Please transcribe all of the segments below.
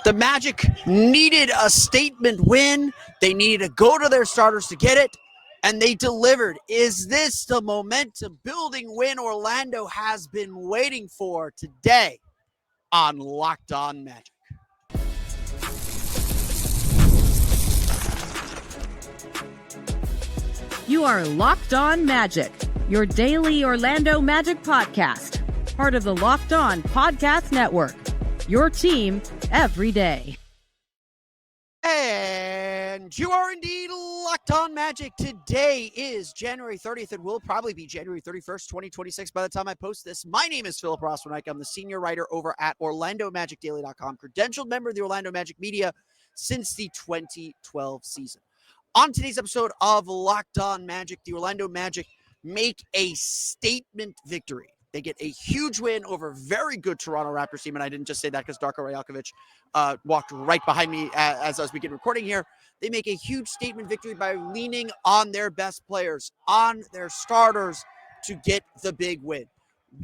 The Magic needed a statement win. They needed to go to their starters to get it, and they delivered. Is this the momentum building win Orlando has been waiting for today on Locked On Magic? You are Locked On Magic, your daily Orlando Magic podcast, part of the Locked On Podcast Network, your team every day. And you are indeed Locked On Magic. Today is January 30th. It will probably be January 31st, 2026 by the time I post this. My name is Philip Rossman. I'm the senior writer over at OrlandoMagicDaily.com, credentialed member of the Orlando Magic media since the 2012 season. On today's episode of Locked On Magic, the Orlando Magic make a statement victory. They get a huge win over a very good Toronto Raptors team, and I didn't just say that because Darko Rajakovic walked right behind me as I was beginning recording here. They make a huge statement victory by leaning on their best players, on their starters to get the big win.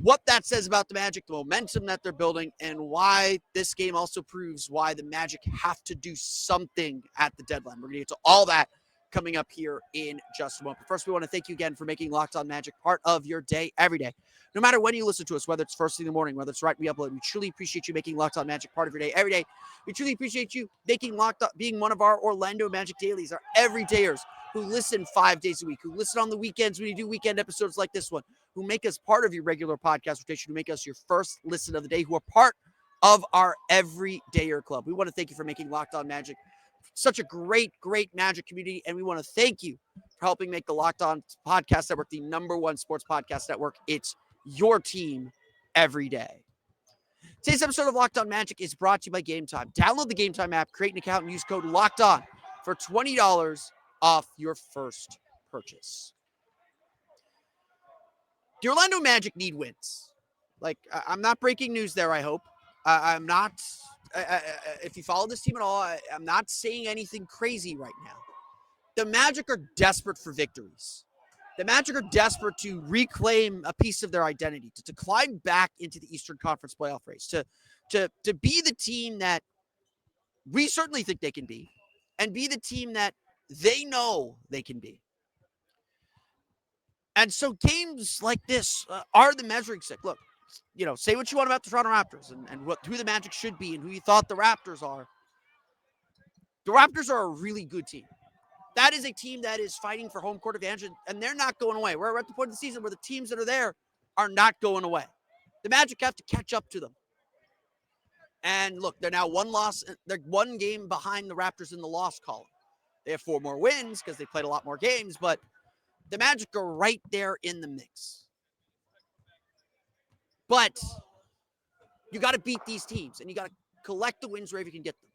What that says about the Magic, the momentum that they're building, and why this game also proves why the Magic have to do something at the deadline. We're going to get to all that coming up here in just a moment. But first, we want to thank you again for making Locked On Magic part of your day every day. No matter when you listen to us, whether it's first thing in the morning, whether it's right we upload, we truly appreciate you making Locked On Magic part of your day every day. We truly appreciate you making Locked On being one of our Orlando Magic dailies, our everydayers who listen 5 days a week, who listen on the weekends when you do weekend episodes like this one, who make us part of your regular podcast rotation, who make us your first listen of the day, who are part of our everydayer club. We want to thank you for making Locked On Magic such a great Magic community, and we want to thank you for helping make the Locked On Podcast Network the #1 sports podcast network. It's your team every day. Today's episode of Locked On Magic is brought to you by Game Time. Download the Game Time app, create an account, and use code LOCKEDON for $20 off your first purchase. The Orlando Magic need wins. I'm not breaking news there, I hope. I'm not... if you follow this team at all, I'm not saying anything crazy right now. The Magic are desperate for victories. The Magic are desperate to reclaim a piece of their identity, to climb back into the Eastern Conference playoff race, to be the team that we certainly think they can be, and be the team that they know they can be. And so games like this are the measuring stick. Look, say what you want about the Toronto Raptors and who the Magic should be and who you thought the Raptors are. The Raptors are a really good team. That is a team that is fighting for home court advantage, and they're not going away. We're at the point of the season where the teams that are there are not going away. The Magic have to catch up to them. And look, they're now they're one game behind the Raptors in the loss column. They have 4 more wins because they played a lot more games, but the Magic are right there in the mix. But you got to beat these teams, and you got to collect the wins wherever you can get them.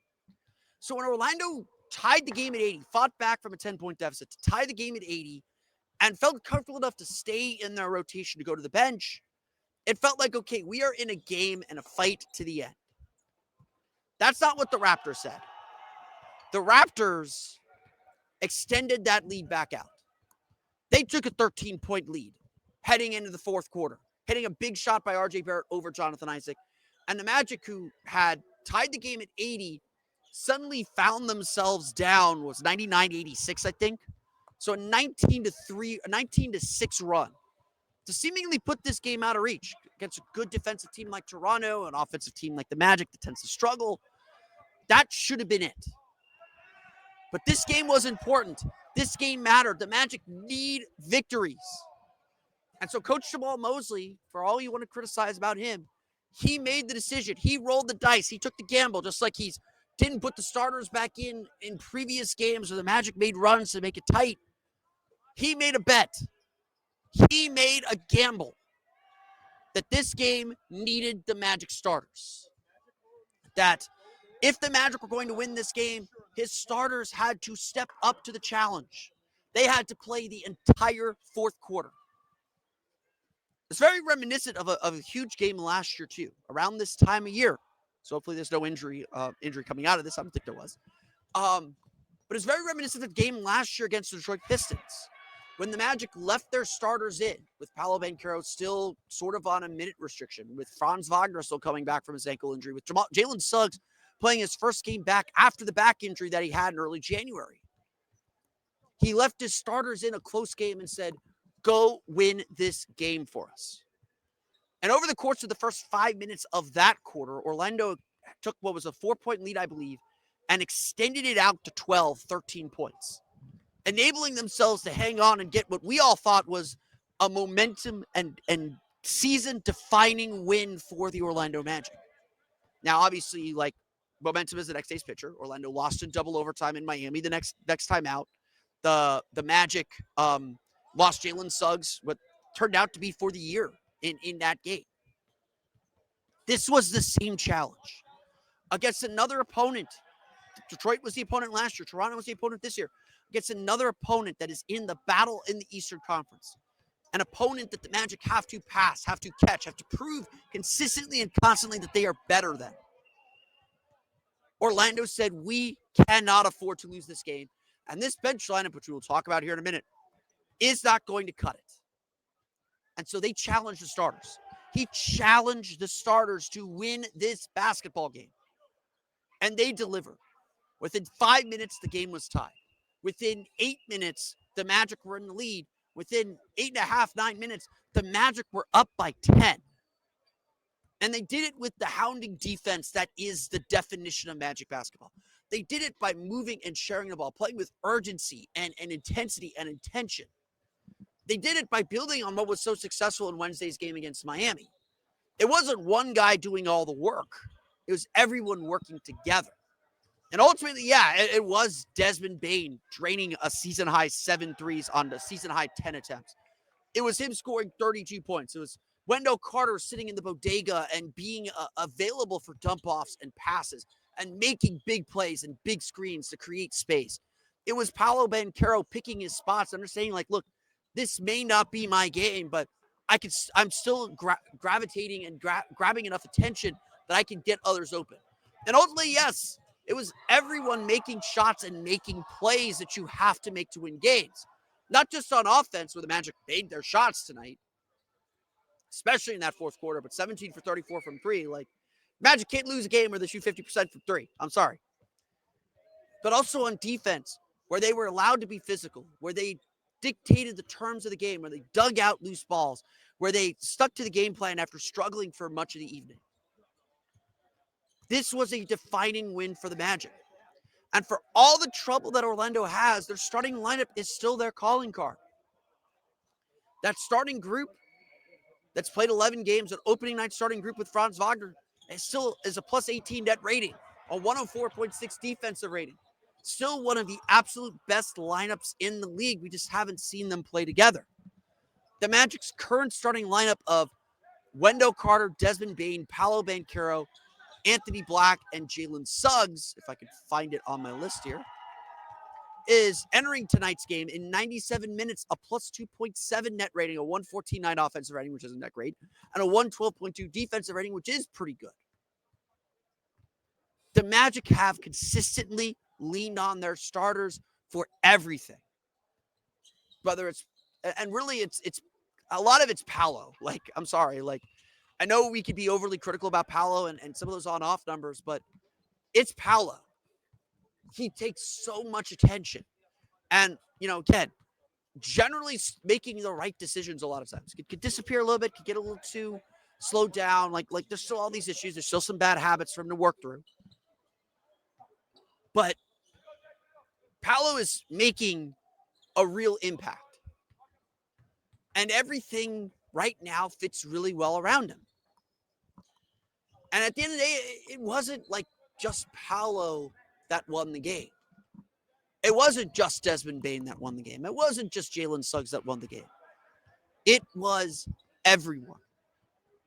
So when Orlando tied the game at 80, fought back from a 10-point deficit to tie the game at 80, and felt comfortable enough to stay in their rotation to go to the bench, it felt like, okay, we are in a game and a fight to the end. That's not what the Raptors said. The Raptors extended that lead back out. They took a 13-point lead heading into the fourth quarter, hitting a big shot by RJ Barrett over Jonathan Isaac. And the Magic, who had tied the game at 80, suddenly found themselves down, was 99-86, I think. So a 19-6 run to seemingly put this game out of reach against a good defensive team like Toronto, an offensive team like the Magic that tends to struggle. That should have been it. But this game was important. This game mattered. The Magic need victories. And so Coach Jamahl Mosley, for all you want to criticize about him, he made the decision. He rolled the dice. He took the gamble, just like he's didn't put the starters back in previous games where the Magic made runs to make it tight. He made a bet. He made a gamble that this game needed the Magic starters. That if the Magic were going to win this game, his starters had to step up to the challenge. They had to play the entire fourth quarter. It's very reminiscent of a huge game last year, too, around this time of year. So hopefully there's no injury coming out of this. I don't think there was. But it's very reminiscent of the game last year against the Detroit Pistons, when the Magic left their starters in, with Paolo Banchero still sort of on a minute restriction, with Franz Wagner still coming back from his ankle injury, with Jalen Suggs playing his first game back after the back injury that he had in early January. He left his starters in a close game and said, go win this game for us. And over the course of the first 5 minutes of that quarter, Orlando took what was a 4-point lead, I believe, and extended it out to 12, 13 points, enabling themselves to hang on and get what we all thought was a momentum and season-defining win for the Orlando Magic. Now, obviously, like, momentum is the next day's pitcher. Orlando lost in double overtime in Miami the next time out. The Magic lost Jalen Suggs, what turned out to be for the year in that game. This was the same challenge against another opponent. Detroit was the opponent last year. Toronto was the opponent this year. Against another opponent that is in the battle in the Eastern Conference. An opponent that the Magic have to pass, have to catch, have to prove consistently and constantly that they are better than. Orlando said, we cannot afford to lose this game. And this bench lineup, which we will talk about here in a minute, is not going to cut it. And so they challenged the starters. He challenged the starters to win this basketball game. And they delivered. Within 5 minutes, the game was tied. Within 8 minutes, the Magic were in the lead. Within 8.5, 9 minutes, the Magic were up by 10. And they did it with the hounding defense that is the definition of Magic basketball. They did it by moving and sharing the ball, playing with urgency and intensity and intention. They did it by building on what was so successful in Wednesday's game against Miami. It wasn't one guy doing all the work. It was everyone working together. And ultimately, yeah, it was Desmond Bane draining a season-high 7 threes on the season-high 10 attempts. It was him scoring 32 points. It was Wendell Carter sitting in the bodega and being available for dump-offs and passes and making big plays and big screens to create space. It was Paolo Banchero picking his spots, understanding, like, look, this may not be my game, but I'm still gravitating and grabbing enough attention that I can get others open. And ultimately, yes, it was everyone making shots and making plays that you have to make to win games. Not just on offense, where the Magic made their shots tonight, especially in that fourth quarter, but 17 for 34 from three. Like, Magic can't lose a game where they shoot 50% from three. I'm sorry. But also on defense, where they were allowed to be physical, where they dictated the terms of the game, where they dug out loose balls, where they stuck to the game plan after struggling for much of the evening. This was a defining win for the Magic. And for all the trouble that Orlando has, their starting lineup is still their calling card. That starting group that's played 11 games, an opening night starting group with Franz Wagner, still is a plus 18 net rating, a 104.6 defensive rating. Still one of the absolute best lineups in the league. We just haven't seen them play together. The Magic's current starting lineup of Wendell Carter, Desmond Bane, Paolo Banchero, Anthony Black, and Jalen Suggs, if I could find it on my list here, is entering tonight's game in 97 minutes, a plus 2.7 net rating, a 114.9 offensive rating, which isn't that great, and a 112.2 defensive rating, which is pretty good. The Magic have consistently leaned on their starters for everything. Whether it's, and really it's a lot of it's Paolo. Like, I'm sorry, like, I know we could be overly critical about Paolo and some of those on-off numbers, but it's Paolo. He takes so much attention. And, again, generally making the right decisions a lot of times. Could disappear a little bit, could get a little too slowed down. Like there's still all these issues. There's still some bad habits for him to work through. But Paolo is making a real impact. And everything right now fits really well around him. And at the end of the day, it wasn't like just Paolo that won the game. It wasn't just Desmond Bane that won the game. It wasn't just Jalen Suggs that won the game. It was everyone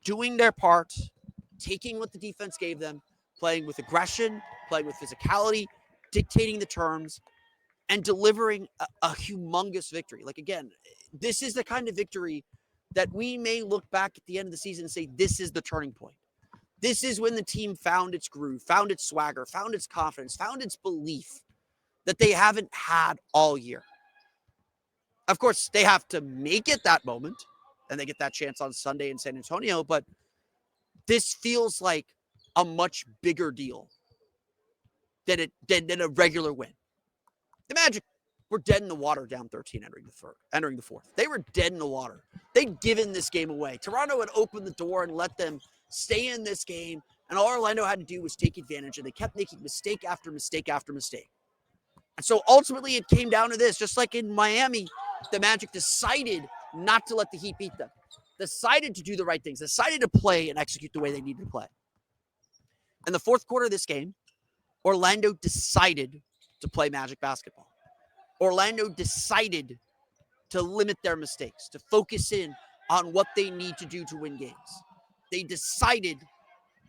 doing their part, taking what the defense gave them, playing with aggression, playing with physicality, dictating the terms, and delivering a humongous victory. Like, again, this is the kind of victory that we may look back at the end of the season and say, this is the turning point. This is when the team found its groove, found its swagger, found its confidence, found its belief that they haven't had all year. Of course, they have to make it that moment, and they get that chance on Sunday in San Antonio, but this feels like a much bigger deal than a regular win. The Magic were dead in the water down 13 entering the fourth. They were dead in the water. They'd given this game away. Toronto had opened the door and let them stay in this game, and all Orlando had to do was take advantage, and they kept making mistake after mistake after mistake. And so ultimately it came down to this. Just like in Miami, the Magic decided not to let the Heat beat them, decided to do the right things, decided to play and execute the way they needed to play. In the fourth quarter of this game, Orlando decided to play Magic basketball. Orlando decided to limit their mistakes, to focus in on what they need to do to win games. They decided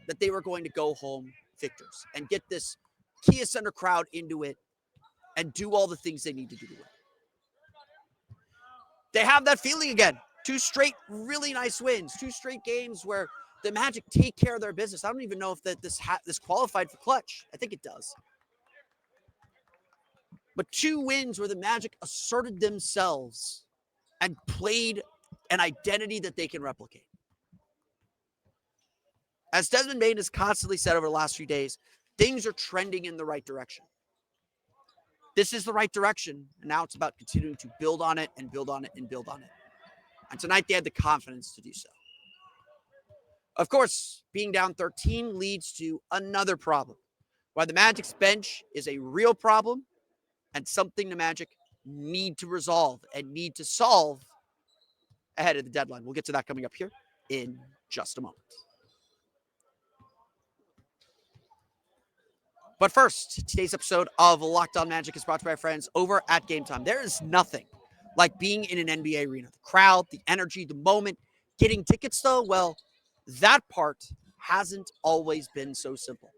that they were going to go home victors and get this Kia Center crowd into it and do all the things they need to do to win. They have that feeling again. 2 straight really nice wins, 2 straight games where the Magic take care of their business. I don't even know if this qualified for clutch. I think it does. But 2 wins where the Magic asserted themselves and played an identity that they can replicate. As Desmond Bane has constantly said over the last few days, things are trending in the right direction. This is the right direction, and now it's about continuing to build on it and build on it and build on it. And tonight they had the confidence to do so. Of course, being down 13 leads to another problem. While the Magic's bench is a real problem and something the Magic need to resolve and need to solve ahead of the deadline. We'll get to that coming up here in just a moment. But first, today's episode of Locked On Magic is brought to you by our friends over at Game Time. There is nothing like being in an NBA arena. The crowd, the energy, the moment. Getting tickets, though, well, that part hasn't always been so simple.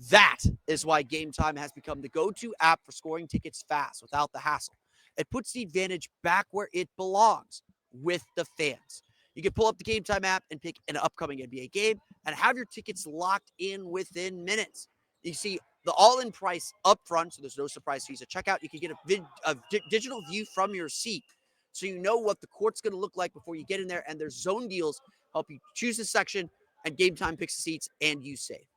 That is why Game Time has become the go-to app for scoring tickets fast without the hassle. It puts the advantage back where it belongs, with the fans. You can pull up the Game Time app and pick an upcoming NBA game and have your tickets locked in within minutes. You see the all-in price up front, so there's no surprise fees at checkout. You can get a digital view from your seat, so you know what the court's going to look like before you get in there, and there's zone deals help you choose a section, and Game Time picks the seats, and you save.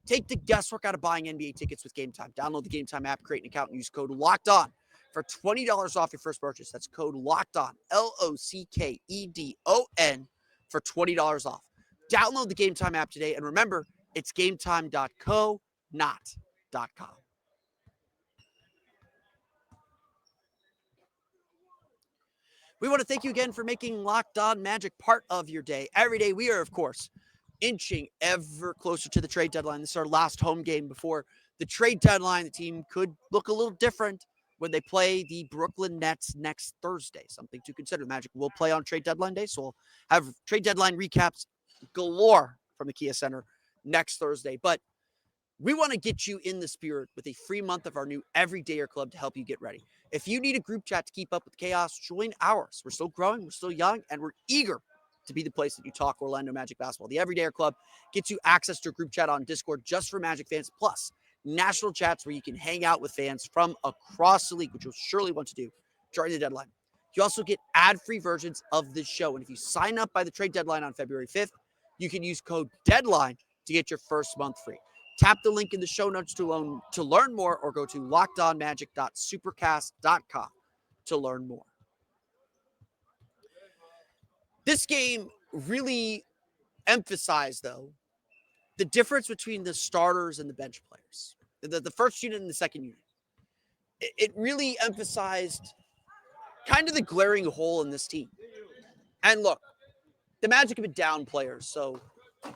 Take the guesswork out of buying NBA tickets with Game Time. Download the Game Time app, create an account, and use code LOCKEDON for $20 off your first purchase. That's code LOCKEDON, LOCKEDON, for $20 off. Download the Game Time app today, and remember, it's gametime.co, not .com. We want to thank you again for making Locked On Magic part of your day. Every day we are, of course, inching ever closer to the trade deadline. This is our last home game before the trade deadline. The team could look a little different when they play the Brooklyn Nets next Thursday. Something to consider. The Magic will play on trade deadline day, so we'll have trade deadline recaps galore from the Kia Center next Thursday. But we want to get you in the spirit with a free month of our new Everydayer Club to help you get ready. If you need a group chat to keep up with chaos, join ours. We're still growing, we're still young, and we're eager to be the place that you talk Orlando Magic basketball. The Everydayer Club gets you access to a group chat on Discord just for Magic fans, plus national chats where you can hang out with fans from across the league, which you'll surely want to do during the deadline. You also get ad-free versions of this show, and if you sign up by the trade deadline on February 5th, you can use code DEADLINE to get your first month free. Tap the link in the show notes to learn more, or go to lockedonmagic.supercast.com to learn more. This game really emphasized, though, the difference between the starters and the bench players, the first unit and the second unit. It really emphasized kind of the glaring hole in this team. And look, the Magic have been down players, so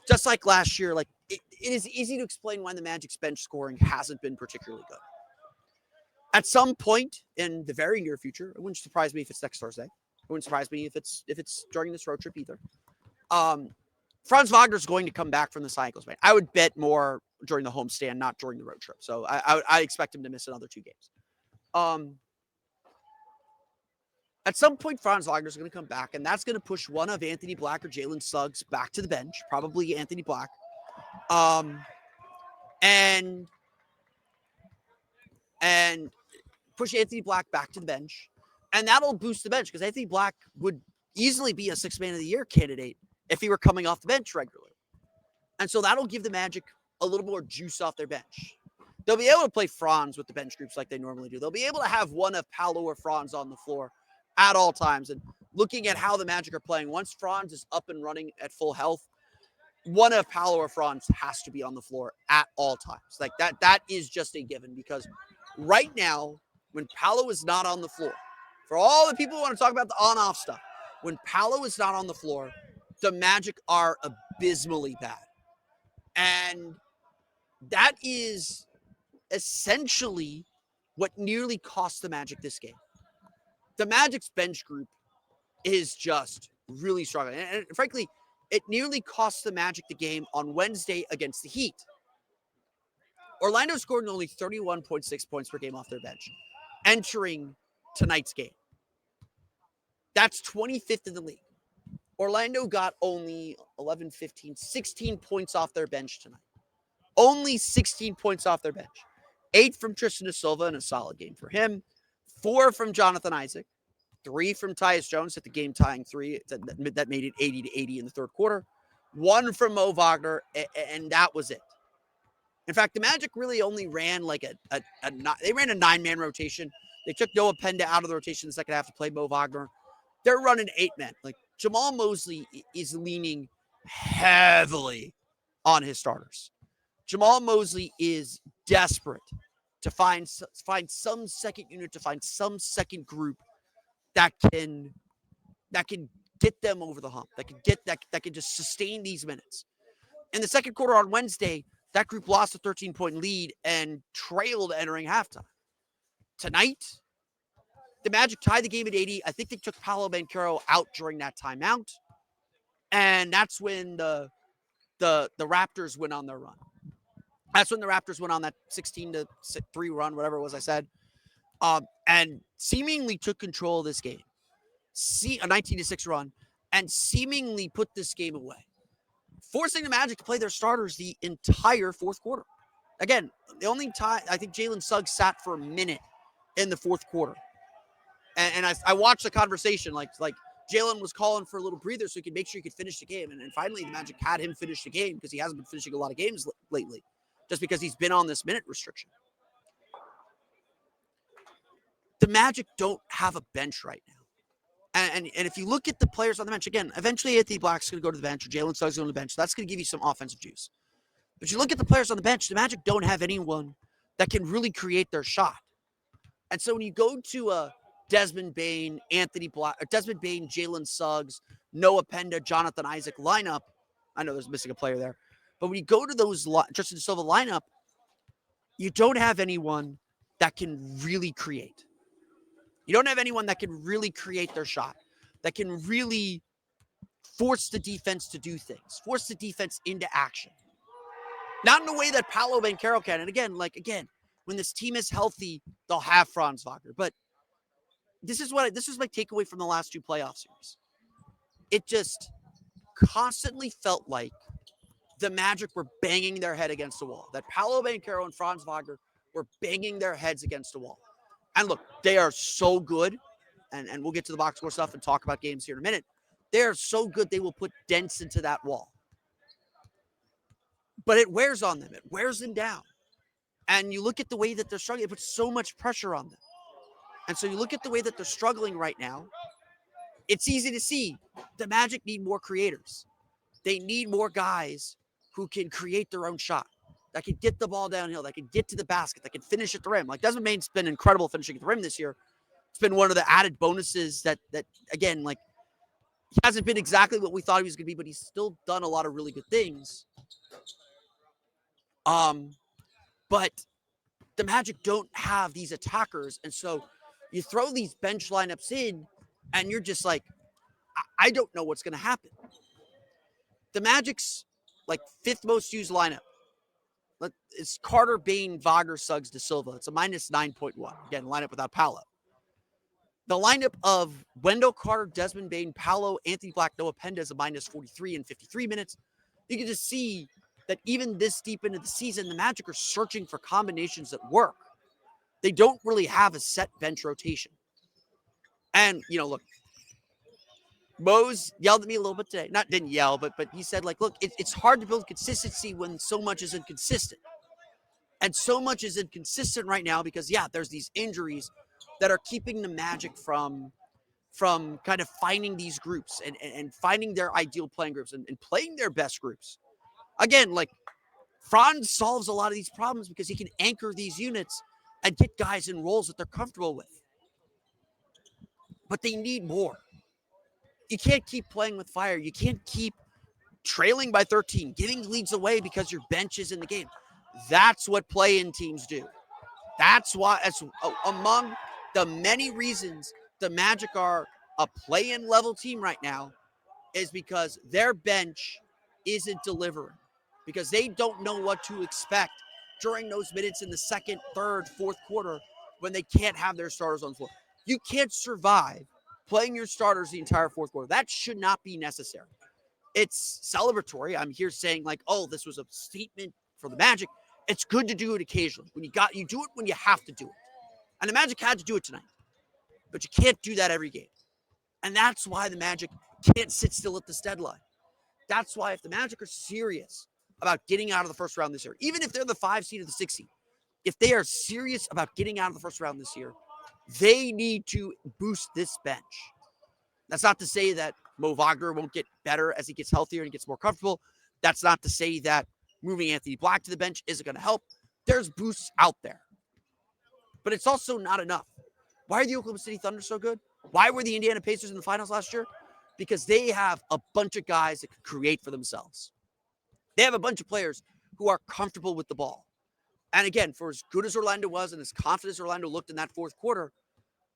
just like last year, like it is easy to explain why the Magic's bench scoring hasn't been particularly good. At some point in the very near future, it wouldn't surprise me if it's next Thursday. It wouldn't surprise me if it's during this road trip either. Franz Wagner's going to come back from the ankle sprain. I would bet more during the homestand, not during the road trip. So I expect him to miss another 2 games. At some point, Franz Wagner's going to come back, and that's going to push one of Anthony Black or Jalen Suggs back to the bench, probably Anthony Black. And push Anthony Black back to the bench, and that'll boost the bench because Anthony Black would easily be a 6th man of the year candidate if he were coming off the bench regularly. And so that'll give the Magic a little more juice off their bench. they'll be able to play Franz with the bench groups like they normally do. They'll be able to have one of Paolo or Franz on the floor at all times. And looking at how the Magic are playing, once Franz is up and running at full health, one of Paolo or Franz has to be on the floor at all times. Like that is just a given, because right now, when Paolo is not on the floor, for all the people who want to talk about the on-off stuff, when Paolo is not on the floor, the Magic are abysmally bad. And that is essentially what nearly cost the Magic this game. The Magic's bench group is just really struggling. And frankly, it nearly cost the Magic the game on Wednesday against the Heat. Orlando scored only 31.6 points per game off their bench entering tonight's game. That's 25th in the league. Orlando got only 11, 15, 16 points off their bench tonight. Only 16 points off their bench. 8 from Tristan da Silva in a solid game for him. 4 from Jonathan Isaac. 3 from Tyus Jones at the game-tying 3 that made it 80-80 in the third quarter. 1 from Mo Wagner, and that was it. In fact, the Magic really only ran like they ran a 9-man rotation. They took Noah Penda out of the rotation in the second half to play Mo Wagner. They're running 8 men. Like, Jamahl Mosley is leaning heavily on his starters. Jamahl Mosley is desperate to find some second unit, to find some second group that can get them over the hump, that can just sustain these minutes. In the second quarter on Wednesday, that group lost a 13-point lead and trailed entering halftime. Tonight, the Magic tied the game at 80. I think they took Paolo Banchero out during that timeout, and that's when the Raptors went on their run. That's when the Raptors went on that 16-3 run, whatever it was I said, and seemingly took control of this game. A 19-6 run, and seemingly put this game away, forcing the Magic to play their starters the entire fourth quarter. Again, the only time I think Jalen Suggs sat for a minute in the fourth quarter. And I watched the conversation, like Jalen was calling for a little breather so he could make sure he could finish the game. And finally, the Magic had him finish the game, because he hasn't been finishing a lot of games lately, just because he's been on this minute restriction. The Magic don't have a bench right now. And if you look at the players on the bench, again, eventually Anthony Black's going to go to the bench, or Jalen Suggs going to the bench. So that's going to give you some offensive juice. But you look at the players on the bench, the Magic don't have anyone that can really create their shot. And so when you go to Desmond Bane, Jalen Suggs, Noah Penda, Jonathan Isaac lineup, I know there's missing a player there, but when you go to those Tristan da Silva lineup, you don't have anyone that can really create. You don't have anyone that can really create their shot, that can really force the defense to do things, force the defense into action. Not in the way that Paolo Banchero can. And again, when this team is healthy, they'll have Franz Wagner. But this was my takeaway from the last 2 playoff series. It just constantly felt like the Magic were banging their head against the wall. That Paolo Banchero and Franz Wagner were banging their heads against the wall. And look, they are so good, and we'll get to the box score stuff and talk about games here in a minute. They are so good, they will put dents into that wall. But it wears on them. It wears them down. And you look at the way that they're struggling, it puts so much pressure on them. And so you look at the way that they're struggling right now, it's easy to see the Magic need more creators. They need more guys who can create their own shot, that can get the ball downhill, that can get to the basket, that can finish at the rim. Like, Desmond Bane's been incredible finishing at the rim this year. It's been one of the added bonuses that again, like, he hasn't been exactly what we thought he was going to be, but he's still done a lot of really good things. But the Magic don't have these attackers, and so you throw these bench lineups in, and you're just like, I don't know what's going to happen. The Magic's like 5th most used lineup. It's Carter, Bane, Wagner, Suggs, da Silva. It's a minus 9.1. Again, lineup without Paolo. The lineup of Wendell Carter, Desmond Bane, Paolo, Anthony Black, Noah Penda is a minus 43 in 53 minutes. You can just see that even this deep into the season, the Magic are searching for combinations that work. They don't really have a set bench rotation. And, look, Mose yelled at me a little bit today. Didn't yell, but he said, look, it's hard to build consistency when so much is inconsistent. And so much is inconsistent right now because, yeah, there's these injuries that are keeping the Magic from kind of finding these groups and finding their ideal playing groups and playing their best groups. Again, like Franz solves a lot of these problems because he can anchor these units and get guys in roles that they're comfortable with. But they need more. You can't keep playing with fire. You can't keep trailing by 13, giving leads away because your bench is in the game. That's what play-in teams do. That's why, as among the many reasons the Magic are a play-in level team right now, is because their bench isn't delivering, because they don't know what to expect during those minutes in the second, third, fourth quarter when they can't have their starters on the floor. You can't survive playing your starters the entire fourth quarter. That should not be necessary. It's celebratory. I'm here saying like, oh, this was a statement for the Magic. It's good to do it occasionally. When you do it when you have to do it. And the Magic had to do it tonight. But you can't do that every game. And that's why the Magic can't sit still at this deadline. That's why if the Magic are serious about getting out of the first round this year, even if they're the 5 seed or the 6 seed, if they are serious about getting out of the first round this year, they need to boost this bench. That's not to say that Mo Wagner won't get better as he gets healthier and gets more comfortable. That's not to say that moving Anthony Black to the bench isn't going to help. There's boosts out there. But it's also not enough. Why are the Oklahoma City Thunder so good? Why were the Indiana Pacers in the finals last year? Because they have a bunch of guys that can create for themselves. They have a bunch of players who are comfortable with the ball. And again, for as good as Orlando was and as confident as Orlando looked in that fourth quarter,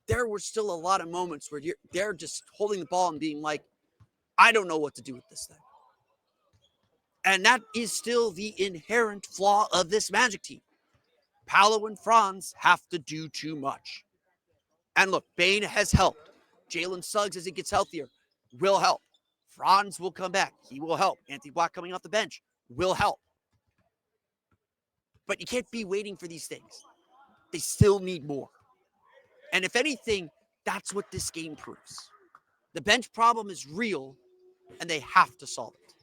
there were still a lot of moments where they're just holding the ball and being like, I don't know what to do with this thing. And that is still the inherent flaw of this Magic team. Paolo and Franz have to do too much. And look, Bane has helped. Jalen Suggs, as he gets healthier, will help. Franz will come back. He will help. Anthony Black coming off the bench will help. But you can't be waiting for these things. They still need more. And if anything, that's what this game proves. The bench problem is real, and they have to solve it.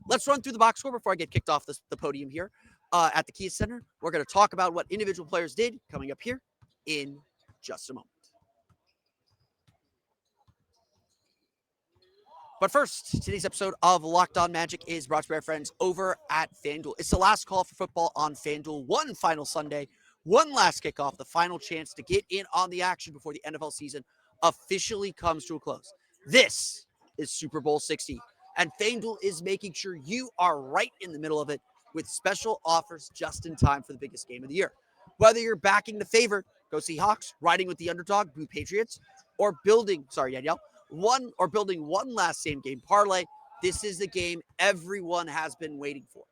Let's run through the box score before I get kicked off the podium here at the Kia Center. We're going to talk about what individual players did coming up here in just a moment. But first, today's episode of Locked On Magic is brought to you by our friends over at FanDuel. It's the last call for football on FanDuel. One final Sunday, one last kickoff, the final chance to get in on the action before the NFL season officially comes to a close. This is Super Bowl 60, and FanDuel is making sure you are right in the middle of it with special offers just in time for the biggest game of the year. Whether you're backing the favorite, go Seahawks, riding with the underdog, Blue Patriots, or building one last same game parlay, this is the game everyone has been waiting for.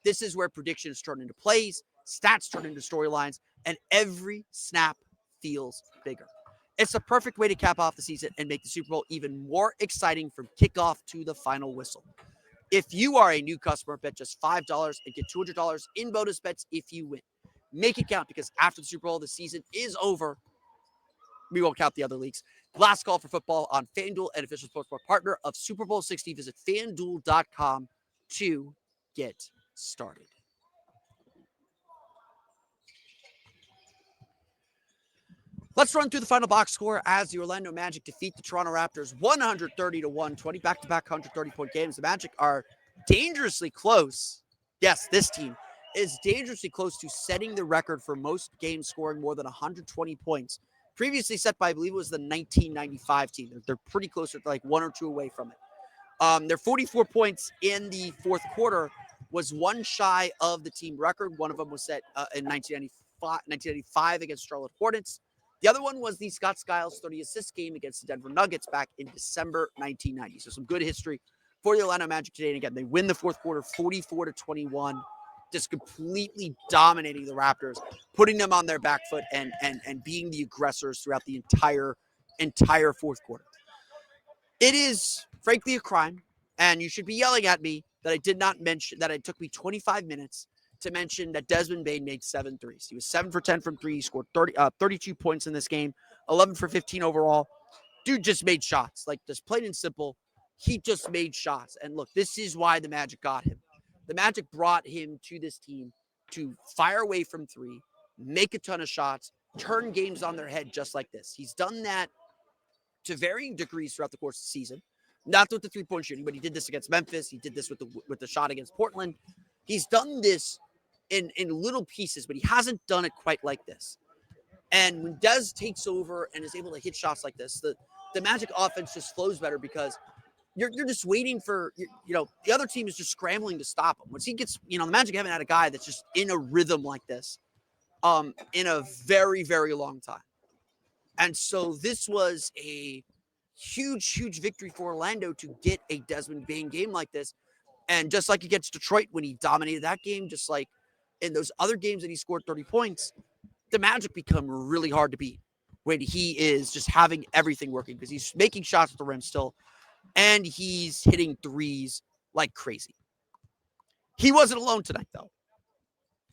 This is where predictions turn into plays, stats turn into storylines, and every snap feels bigger. It's the perfect way to cap off the season and make the Super Bowl even more exciting from kickoff to the final whistle. If you are a new customer, bet just $5 and get $200 in bonus bets if you win. Make it count, because after the Super Bowl, the season is over. We won't count the other leagues. Last call for football on FanDuel, an official sportsbook partner of Super Bowl 60. Visit FanDuel.com to get started. Let's run through the final box score as the Orlando Magic defeat the Toronto Raptors 130-120, back-to-back 130-point games. The Magic are dangerously close. Yes, this team is dangerously close to setting the record for most games scoring more than 120 points. Previously set by, I believe it was the 1995 team. They're pretty close, to like one or two away from it. Their 44 points in the fourth quarter was one shy of the team record. One of them was set in 1995 against Charlotte Hornets. The other one was the Scott Skiles 30-assist game against the Denver Nuggets back in December 1990. So some good history for the Orlando Magic today. And again, they win the fourth quarter 44-21, just completely dominating the Raptors, putting them on their back foot and being the aggressors throughout the entire fourth quarter. It is, frankly, a crime, and you should be yelling at me that I did not mention that it took me 25 minutes to mention that Desmond Bane made 7 threes. He was 7 for 10 from 3. He scored 32 points in this game, 11 for 15 overall. Dude just made shots. Like, just plain and simple, he just made shots. And look, this is why the Magic got him. The Magic brought him to this team to fire away from three, make a ton of shots, turn games on their head just like this. He's done that to varying degrees throughout the course of the season. Not with the three-point shooting, but he did this against Memphis. He did this with the shot against Portland. He's done this in little pieces, but he hasn't done it quite like this. And when Des takes over and is able to hit shots like this, the Magic offense just flows better because you're just waiting for, the other team is just scrambling to stop him. Once he gets, the Magic haven't had a guy that's just in a rhythm like this in a very, very long time. And so this was a huge, huge victory for Orlando to get a Desmond Bane game like this. And just like against Detroit when he dominated that game, just like in those other games that he scored 30 points, the Magic become really hard to beat when he is just having everything working because he's making shots at the rim still, and he's hitting threes like crazy. He wasn't alone tonight, though.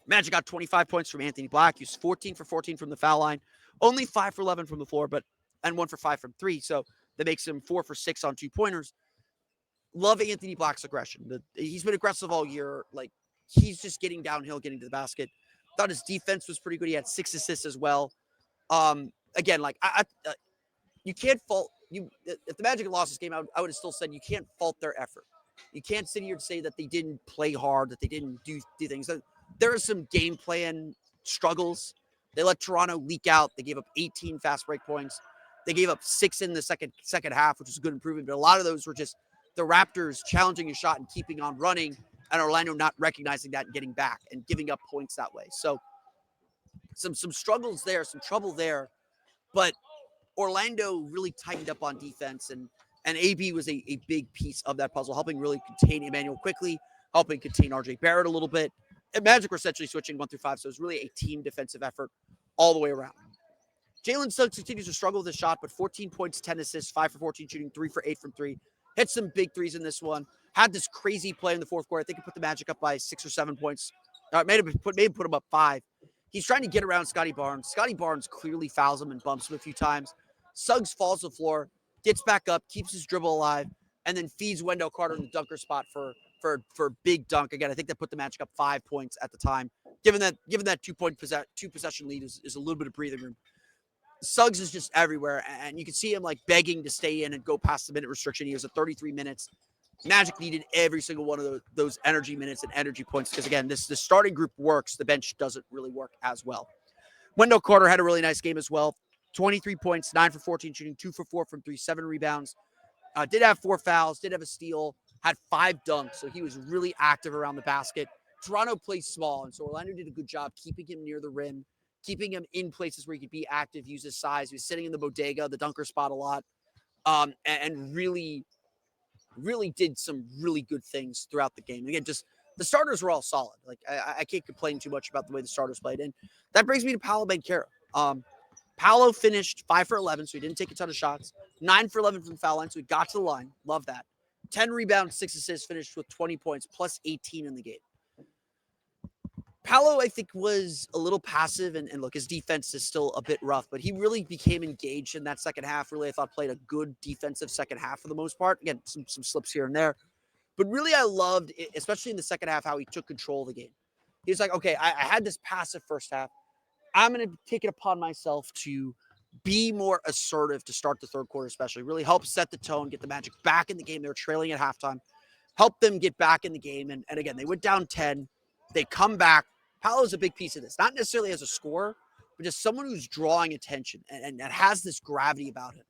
Magic got 25 points from Anthony Black. He was 14 for 14 from the foul line, only 5 for 11 from the floor, and 1 for 5 from 3. So that makes him 4 for 6 on 2-pointers. Love Anthony Black's aggression. He's been aggressive all year. Like, he's just getting downhill, getting to the basket. Thought his defense was pretty good. He had 6 assists as well. Again, like you can't fault you. If the Magic lost this game, I would have still said you can't fault their effort. You can't sit here and say that they didn't play hard, that they didn't do things. There are some game plan struggles. They let Toronto leak out. They gave up 18 fast break points. They gave up 6 in the second half, which was a good improvement. But a lot of those were just the Raptors challenging a shot and keeping on running, and Orlando not recognizing that and getting back and giving up points that way. So some struggles there, some trouble there. But Orlando really tightened up on defense, and AB was a big piece of that puzzle, helping really contain Emmanuel quickly, helping contain RJ Barrett a little bit. And Magic were essentially switching 1 through 5, so it was really a team defensive effort all the way around. Jalen Suggs continues to struggle with his shot, but 14 points, 10 assists, 5 for 14 shooting, 3 for 8 from 3. Hit some big threes in this one. Had this crazy play in the fourth quarter. I think it put the Magic up by 6 or 7 points. Maybe put him up 5. He's trying to get around Scotty Barnes. Scotty Barnes clearly fouls him and bumps him a few times. Suggs falls to the floor, gets back up, keeps his dribble alive, and then feeds Wendell Carter in the dunker spot for a big dunk. Again, I think that put the Magic up 5 points at the time. Given that 2 possession lead is a little bit of breathing room. Suggs is just everywhere, and you can see him like begging to stay in and go past the minute restriction. He was at 33 minutes. Magic needed every single one of those energy minutes and energy points because, again, the starting group works. The bench doesn't really work as well. Wendell Carter had a really nice game as well. 23 points, 9 for 14 shooting, 2 for 4 from 3, 7 rebounds. Did have 4 fouls, did have a steal, had 5 dunks, so he was really active around the basket. Toronto plays small, and so Orlando did a good job keeping him near the rim, keeping him in places where he could be active, use his size. He was sitting in the bodega, the dunker spot a lot, and really did some really good things throughout the game. Again, just the starters were all solid. Like I can't complain too much about the way the starters played. And that brings me to Paolo Banchero. Paolo finished 5 for 11, so he didn't take a ton of shots. 9 for 11 from the foul line, so he got to the line. Love that. 10 rebounds, 6 assists, finished with 20 points, plus 18 in the game. Paolo, I think, was a little passive, and look, his defense is still a bit rough, but he really became engaged in that second half. Really, I thought played a good defensive second half for the most part. Again, some slips here and there. But really, I loved, especially in the second half, how he took control of the game. He was like, okay, I had this passive first half. I'm going to take it upon myself to be more assertive to start the third quarter, especially. Really help set the tone, get the Magic back in the game. They were trailing at halftime. Help them get back in the game. And again, they went down 10. They come back. Paolo's a big piece of this. Not necessarily as a scorer, but just someone who's drawing attention and has this gravity about him.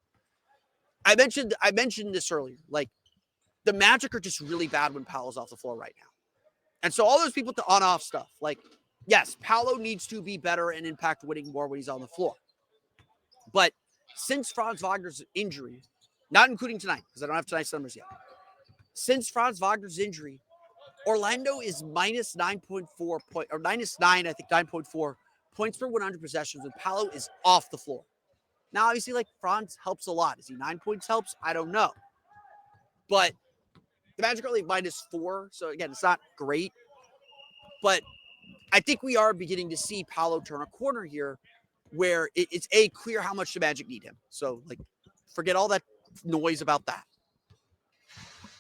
I mentioned this earlier. Like, the Magic are just really bad when Paolo's off the floor right now. And so all those people with the on-off stuff, like, yes, Paolo needs to be better and impact winning more when he's on the floor. But since Franz Wagner's injury, not including tonight, because I don't have tonight's numbers yet. Since Franz Wagner's injury, Orlando is minus 9.4 point, or minus 9, I think 9.4 points per 100 possessions when Paolo is off the floor. Now, obviously, like, Franz helps a lot. Is he 9 points helps? I don't know. But the Magic are only minus 4, so again, it's not great. But I think we are beginning to see Paolo turn a corner here where it's clear how much the Magic need him. So, like, forget all that noise about that.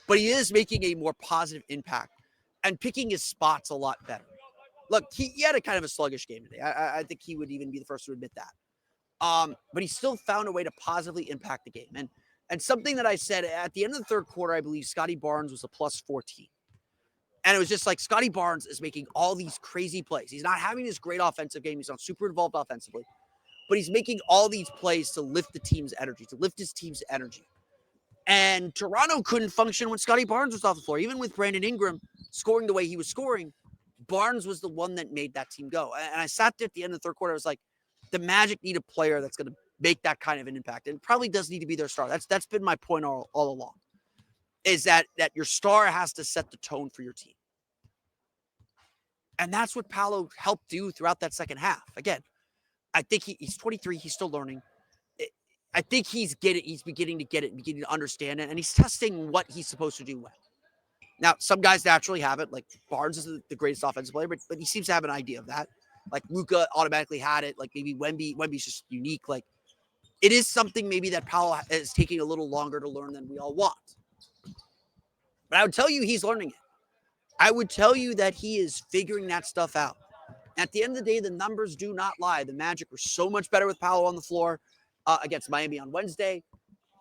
But he is making a more positive impact and picking his spots a lot better. look, he had a kind of a sluggish game today. I think he would even be the first to admit that. But he still found a way to positively impact the game. And something that I said at the end of the third quarter, I believe Scotty Barnes was a plus 14. And it was just like Scotty Barnes is making all these crazy plays. He's not having this great offensive game. He's not super involved offensively, but he's making all these plays to lift the team's energy, to lift his team's energy. And Toronto couldn't function when Scotty Barnes was off the floor. Even with Brandon Ingram scoring the way he was scoring, Barnes was the one that made that team go. And I sat there at the end of the third quarter. I was like, the Magic need a player that's going to make that kind of an impact. And probably does need to be their star. That's been my point all along, is that your star has to set the tone for your team. And that's what Paolo helped do throughout that second half. Again, I think he's 23. He's still learning. I think he's beginning to get it, beginning to understand it, and he's testing what he's supposed to do well. Now, some guys naturally have it. Like Barnes is the greatest offensive player, but he seems to have an idea of that. Like Luka automatically had it. Like maybe Wemby's just unique. Like it is something maybe that Paolo is taking a little longer to learn than we all want. But I would tell you he's learning it. I would tell you that he is figuring that stuff out. At the end of the day, the numbers do not lie. The Magic were so much better with Paolo on the floor against Miami on Wednesday.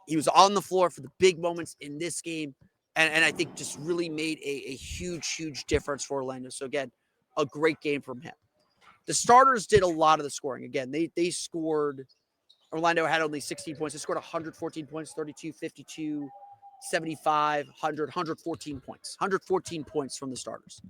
He was on the floor for the big moments in this game, and I think just really made a huge, huge difference for Orlando. So, again, a great game from him. The starters did a lot of the scoring. Again, they scored. Orlando had only 16 points. They scored 114 points, 32, 52, 75, 100, 114 points. 114 points from the starters.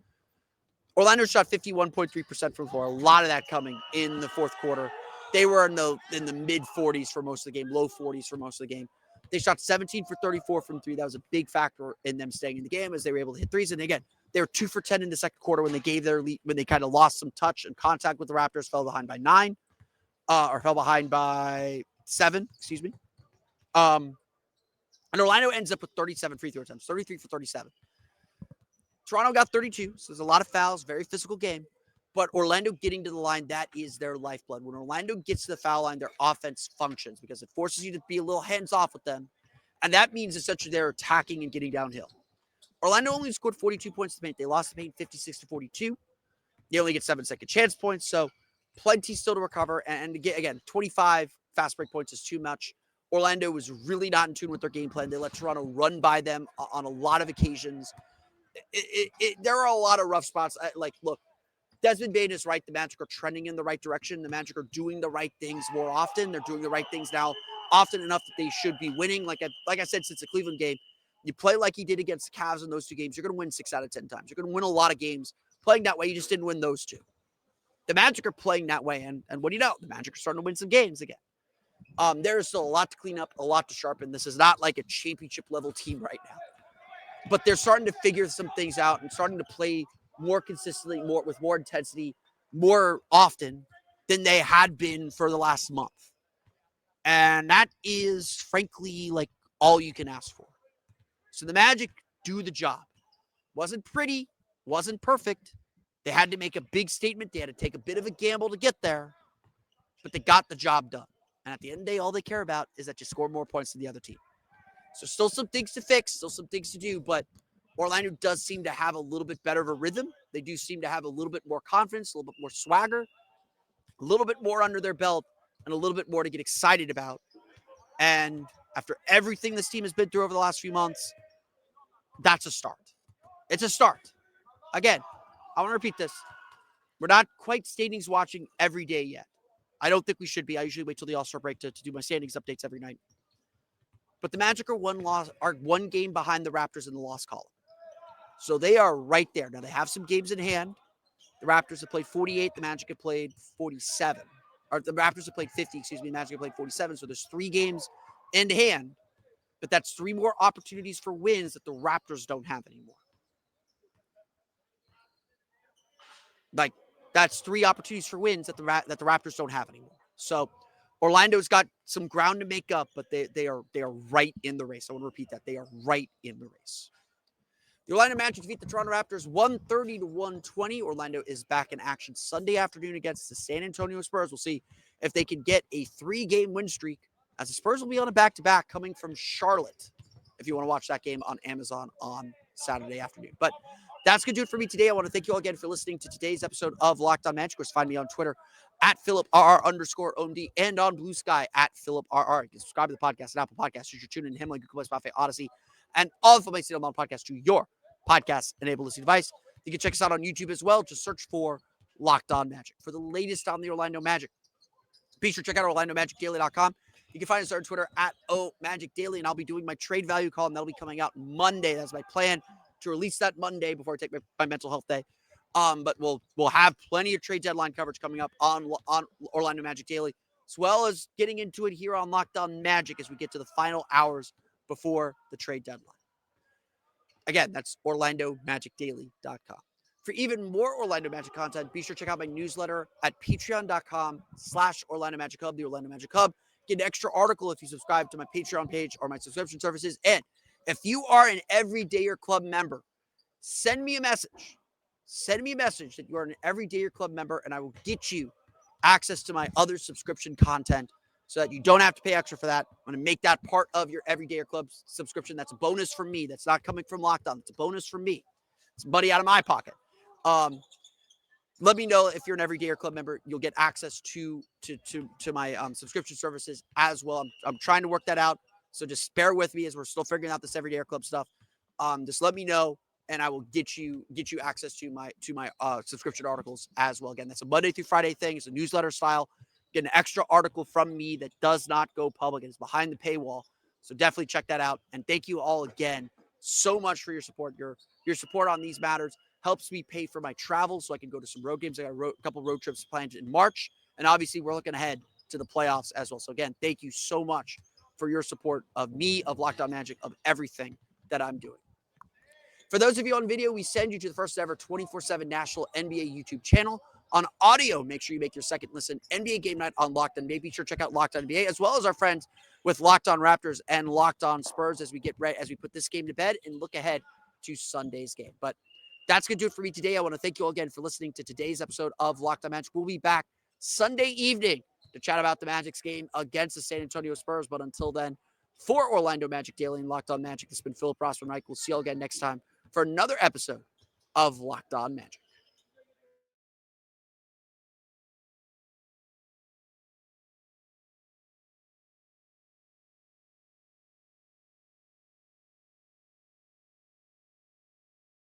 Orlando shot 51.3% from the floor. A lot of that coming in the fourth quarter. They were in the mid 40s for most of the game, low 40s for most of the game. They shot 17 for 34 from three. That was a big factor in them staying in the game as they were able to hit threes. And again, they were 2 for 10 in the second quarter when they gave their lead, when they kind of lost some touch and contact with the Raptors, fell behind by 7. Excuse me. And Orlando ends up with 37 free throw attempts, 33 for 37. Toronto got 32, so there's a lot of fouls, very physical game. But Orlando getting to the line, that is their lifeblood. When Orlando gets to the foul line, their offense functions because it forces you to be a little hands-off with them. And that means essentially they're attacking and getting downhill. Orlando only scored 42 points to the paint. They lost the paint 56-42. They only get 7 second chance points, so plenty still to recover. And again, 25 fast break points is too much. Orlando was really not in tune with their game plan. They let Toronto run by them on a lot of occasions. There are a lot of rough spots. Look, Desmond Bane is right. The Magic are trending in the right direction. The Magic are doing the right things more often. They're doing the right things now often enough that they should be winning. Like I said, since the Cleveland game, you play like you did against the Cavs in those 2 games, you're going to win 6 out of 10 times. You're going to win a lot of games playing that way. You just didn't win those 2. The Magic are playing that way, and what do you know? The Magic are starting to win some games again. There is still a lot to clean up, a lot to sharpen. This is not like a championship-level team right now. But they're starting to figure some things out and starting to play more consistently, with more intensity, more often than they had been for the last month. And that is, frankly, like all you can ask for. So the Magic do the job. Wasn't pretty, wasn't perfect. They had to make a big statement. They had to take a bit of a gamble to get there, but they got the job done. And at the end of the day, all they care about is that you score more points than the other team. So still some things to fix, still some things to do, but Orlando does seem to have a little bit better of a rhythm. They do seem to have a little bit more confidence, a little bit more swagger, a little bit more under their belt, and a little bit more to get excited about. And after everything this team has been through over the last few months, that's a start. It's a start. Again, I want to repeat this. We're not quite standings watching every day yet. I don't think we should be. I usually wait till the All-Star break to do my standings updates every night. But the Magic are one game behind the Raptors in the loss column. So they are right there. Now, they have some games in hand. The Raptors have played 48. The Magic have played 47. Or the Raptors have played 50, excuse me. The Magic have played 47. So there's 3 games in hand. But that's 3 more opportunities for wins that the Raptors don't have anymore. Like, that's 3 opportunities for wins that the Raptors don't have anymore. So Orlando's got some ground to make up, but they are right in the race. I want to repeat that. They are right in the race. The Orlando Magic defeat the Toronto Raptors 130-120. Orlando is back in action Sunday afternoon against the San Antonio Spurs. We'll see if they can get a 3-game win streak, as the Spurs will be on a back-to-back coming from Charlotte, if you want to watch that game on Amazon on Saturday afternoon. But that's going to do it for me today. I want to thank you all again for listening to today's episode of Locked On Magic. Of course, find me on Twitter at PhilipRR_OMD and on Blue Sky at PhilipRR. You can subscribe to the podcast and Apple Podcasts. You're tuning in Himalaya, Google Play, Spotify, Odyssey, and all the Filmation on podcast to your podcast-enabled listening device. You can check us out on YouTube as well. Just search for Locked On Magic. For the latest on the Orlando Magic, be sure to check out OrlandoMagicDaily.com. You can find us on Twitter at OMagicDaily, and I'll be doing my trade value column. That'll be coming out Monday. That's my plan, to release that Monday before I take my mental health day. But we'll have plenty of trade deadline coverage coming up on Orlando Magic Daily, as well as getting into it here on Locked On Magic as we get to the final hours before the trade deadline. Again, that's OrlandoMagicDaily.com. For even more Orlando Magic content, be sure to check out my newsletter at patreon.com/Orlando Magic Hub, the Orlando Magic Hub. Get an extra article if you subscribe to my Patreon page or my subscription services. And if you are an Everydayer Club member, send me a message. Send me a message that you are an Everydayer Club member, and I will get you access to my other subscription content so that you don't have to pay extra for that. I'm going to make that part of your Everydayer Club subscription. That's a bonus from me. That's not coming from Locked On. It's a bonus from me. It's money out of my pocket. Let me know if you're an Everydayer Club member. You'll get access to my subscription services as well. I'm trying to work that out, so just bear with me as we're still figuring out this Everydayer Club stuff. Just let me know, and I will get you access to my subscription articles as well. Again, that's a Monday through Friday thing. It's a newsletter style. Get an extra article from me that does not go public. It's behind the paywall. So definitely check that out. And thank you all again so much for your support. Your support on these matters helps me pay for my travel so I can go to some road games. I got a couple road trips planned in March. And obviously, we're looking ahead to the playoffs as well. So again, thank you so much for your support of me, of Locked On Magic, of everything that I'm doing. For those of you on video, we send you to the first ever 24/7 national NBA YouTube channel. On audio, make sure you make your second listen NBA Game Night on Locked On NBA. Be sure to check out Locked On NBA, as well as our friends with Locked On Raptors and Locked On Spurs as we get ready, as we put this game to bed and look ahead to Sunday's game. But that's going to do it for me today. I want to thank you all again for listening to today's episode of Locked On Magic. We'll be back Sunday evening to chat about the Magic's game against the San Antonio Spurs. But until then, for Orlando Magic Daily and Locked On Magic, this has been Philip Rossman-Reich. We'll see you all again next time for another episode of Locked On Magic.